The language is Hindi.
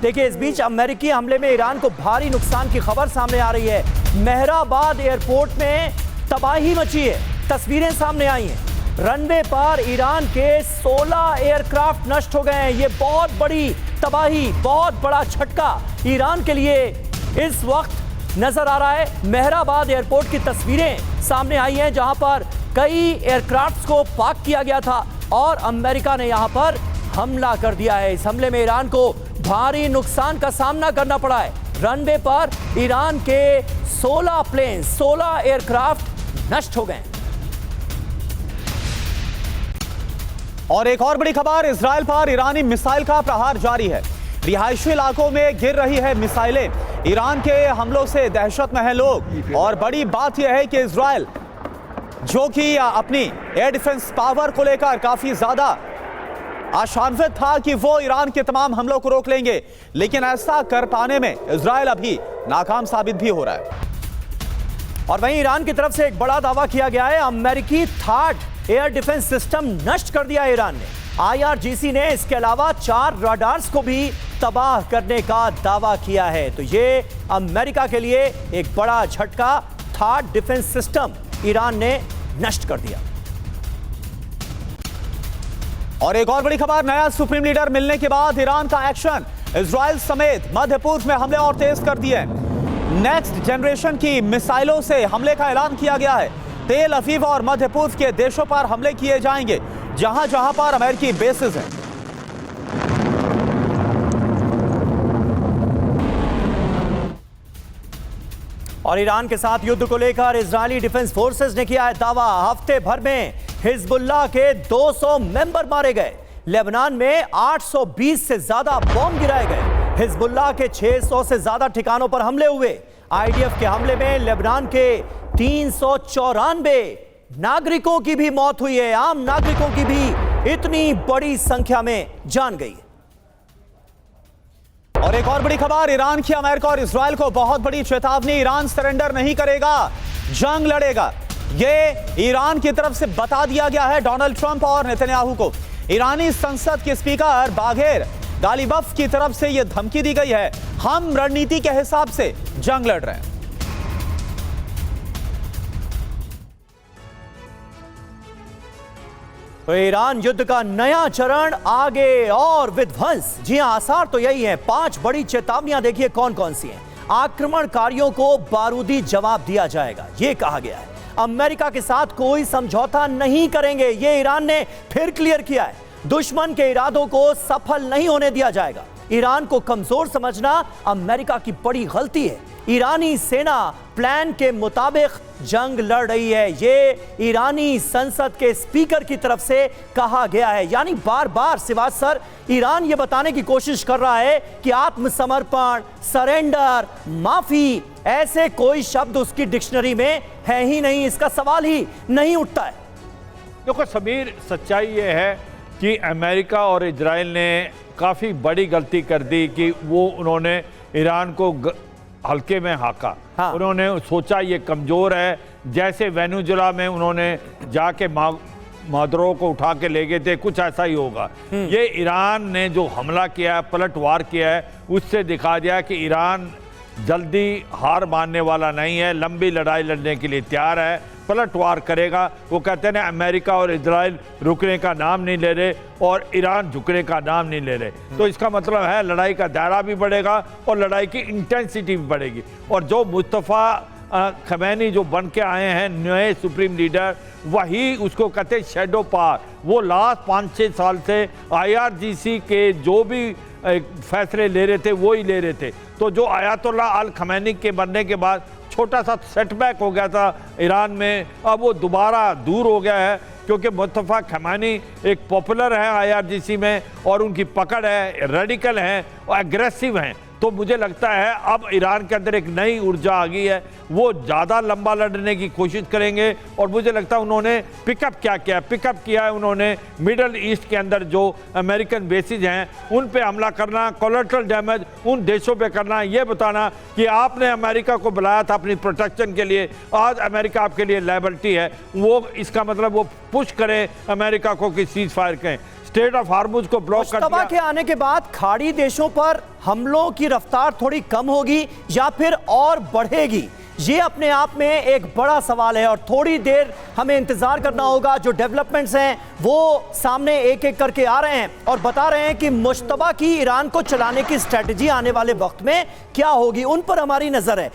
देखिए, इस बीच अमेरिकी हमले में ईरान को भारी नुकसान की खबर सामने आ रही है। मेहराबाद एयरपोर्ट में तबाही मची है। तस्वीरें सामने आई हैं। रनवे पर ईरान के 16 एयरक्राफ्ट नष्ट हो गए हैं। ये बहुत बड़ी तबाही, बहुत बड़ा झटका ईरान के लिए इस वक्त नजर आ रहा है। मेहराबाद एयरपोर्ट की तस्वीरें सामने आई हैं, जहां पर कई एयरक्राफ्ट को पार्क किया गया था और अमेरिका ने यहां पर हमला कर दिया है। इस हमले में ईरान को भारी नुकसान का सामना करना पड़ा है। रनवे पर ईरान के 16 प्लेन, 16 एयरक्राफ्ट नष्ट हो गए। और एक और बड़ी खबर, इजराइल पर ईरानी मिसाइल का प्रहार जारी है। रिहायशी इलाकों में गिर रही है मिसाइलें। ईरान के हमलों से दहशत में हैं लोग। और बड़ी बात यह है कि इजराइल जो कि अपनी एयर डिफेंस पावर को लेकर काफी ज्यादा आशान्वित था कि वो ईरान के तमाम हमलों को रोक लेंगे, लेकिन ऐसा कर पाने में इजराइल अभी नाकाम साबित भी हो रहा है। और वहीं ईरान की तरफ से एक बड़ा दावा किया गया है। अमेरिकी थार्ड एयर डिफेंस सिस्टम नष्ट कर दिया ईरान ने। IRGC ने इसके अलावा 4 रडार्स को भी तबाह करने का दावा किया है। तो ये अमेरिका के लिए एक बड़ा झटका। थार्ड डिफेंस सिस्टम ईरान ने नष्ट कर दिया। और एक और बड़ी खबर, नया सुप्रीम लीडर मिलने के बाद ईरान का एक्शन। इजराइल समेत मध्य पूर्व में हमले और तेज कर दिए। नेक्स्ट जनरेशन की मिसाइलों से हमले का ऐलान किया गया है। तेल अवीव और मध्य पूर्व के देशों पर हमले किए जाएंगे जहां जहां पर अमेरिकी बेसेस हैं। और ईरान के साथ युद्ध को लेकर इजरायली डिफेंस फोर्सेस ने किया है दावा। हफ्ते भर में हिजबुल्लाह के 200 मेंबर मारे गए। लेबनान में 820 से ज्यादा बॉम्ब गिराए गए। हिजबुल्लाह के 600 से ज्यादा ठिकानों पर हमले हुए। IDF के हमले में लेबनान के 394 नागरिकों की भी मौत हुई है। आम नागरिकों की भी इतनी बड़ी संख्या में जान गई। और एक और बड़ी खबर, ईरान की अमेरिका और इजराइल को बहुत बड़ी चेतावनी। ईरान सरेंडर नहीं करेगा, जंग लड़ेगा। यह ईरान की तरफ से बता दिया गया है डोनाल्ड ट्रंप और नेतन्याहू को। ईरानी संसद के स्पीकर बाघेर गालिबफ की तरफ से यह धमकी दी गई है, हम रणनीति के हिसाब से जंग लड़ रहे हैं। तो ईरान युद्ध का नया चरण आगे और विध्वंस। जी हां, आसार तो यही है। 5 बड़ी चेतावनियां देखिए कौन कौन सी हैं। आक्रमणकारियों को बारूदी जवाब दिया जाएगा, यह कहा गया है। अमेरिका के साथ कोई समझौता नहीं करेंगे, यह ईरान ने फिर क्लियर किया है। दुश्मन के इरादों को सफल नहीं होने दिया जाएगा। ईरान को कमजोर समझना अमेरिका की बड़ी गलती है। ईरानी सेना प्लान के मुताबिक जंग लड़ रही है, ये ईरानी संसद के स्पीकर की तरफ से कहा गया है। यानी बार बार सिवाज सर ईरान ये बताने की कोशिश कर रहा है कि आत्मसमर्पण, सरेंडर, माफी, ऐसे कोई शब्द उसकी डिक्शनरी में है ही नहीं। इसका सवाल ही नहीं उठता है। देखो समीर, सच्चाई ये है कि अमेरिका और इजराइल ने काफ़ी बड़ी गलती कर दी कि उन्होंने ईरान को हल्के में हाका। हाँ। उन्होंने सोचा ये कमज़ोर है, जैसे वेनेजुएला में उन्होंने जाके मादुरो को उठा के ले गए थे, कुछ ऐसा ही होगा। ये ईरान ने जो हमला किया है, पलटवार किया है, उससे दिखा दिया कि ईरान जल्दी हार मानने वाला नहीं है, लंबी लड़ाई लड़ने के लिए तैयार है, पलटवार करेगा। वो कहते हैं ना, अमेरिका और इजराइल रुकने का नाम नहीं ले रहे और ईरान झुकने का नाम नहीं ले रहे। तो इसका मतलब है लड़ाई का दायरा भी बढ़ेगा और लड़ाई की इंटेंसिटी भी बढ़ेगी। और जो मुस्तफ़ा खमैनी जो बन के आए हैं नए सुप्रीम लीडर, वही उसको कहते हैं शैडो पावर। वो लास्ट 5-6 साल से IRGC के जो भी फैसले ले रहे थे वो ही ले रहे थे। तो जो आयतुल्लाह अल खमैनी के बनने के बाद छोटा सा सेटबैक हो गया था ईरान में, अब वो दोबारा दूर हो गया है, क्योंकि मुस्तफ़ा खमैनी एक पॉपुलर है IRGC में और उनकी पकड़ है, रेडिकल हैं और एग्रेसिव हैं। तो मुझे लगता है अब ईरान के अंदर एक नई ऊर्जा आ गई है, वो ज़्यादा लंबा लड़ने की कोशिश करेंगे। और मुझे लगता है उन्होंने पिकअप किया है उन्होंने मिडल ईस्ट के अंदर जो अमेरिकन बेसिस हैं उन पे हमला करना, कोलैटरल डैमेज उन देशों पे करना, ये बताना कि आपने अमेरिका को बुलाया था अपनी प्रोटेक्शन के लिए, आज अमेरिका आपके लिए लायबिलिटी है। वो इसका मतलब वो पुश करें अमेरिका को कि सीज फायर करें। स्टेट ऑफ हार्मुज को ब्लॉक कर मुश्तबा दिया। के आने के बाद खाड़ी देशों पर हमलों की रफ्तार थोड़ी कम होगी या फिर और बढ़ेगी, ये अपने आप में एक बड़ा सवाल है और थोड़ी देर हमें इंतजार करना होगा। जो डेवलपमेंट्स हैं वो सामने एक एक करके आ रहे हैं और बता रहे हैं कि मुश्तबा की ईरान को चलाने की स्ट्रेटजी आने वाले वक्त में क्या होगी, उन पर हमारी नजर है।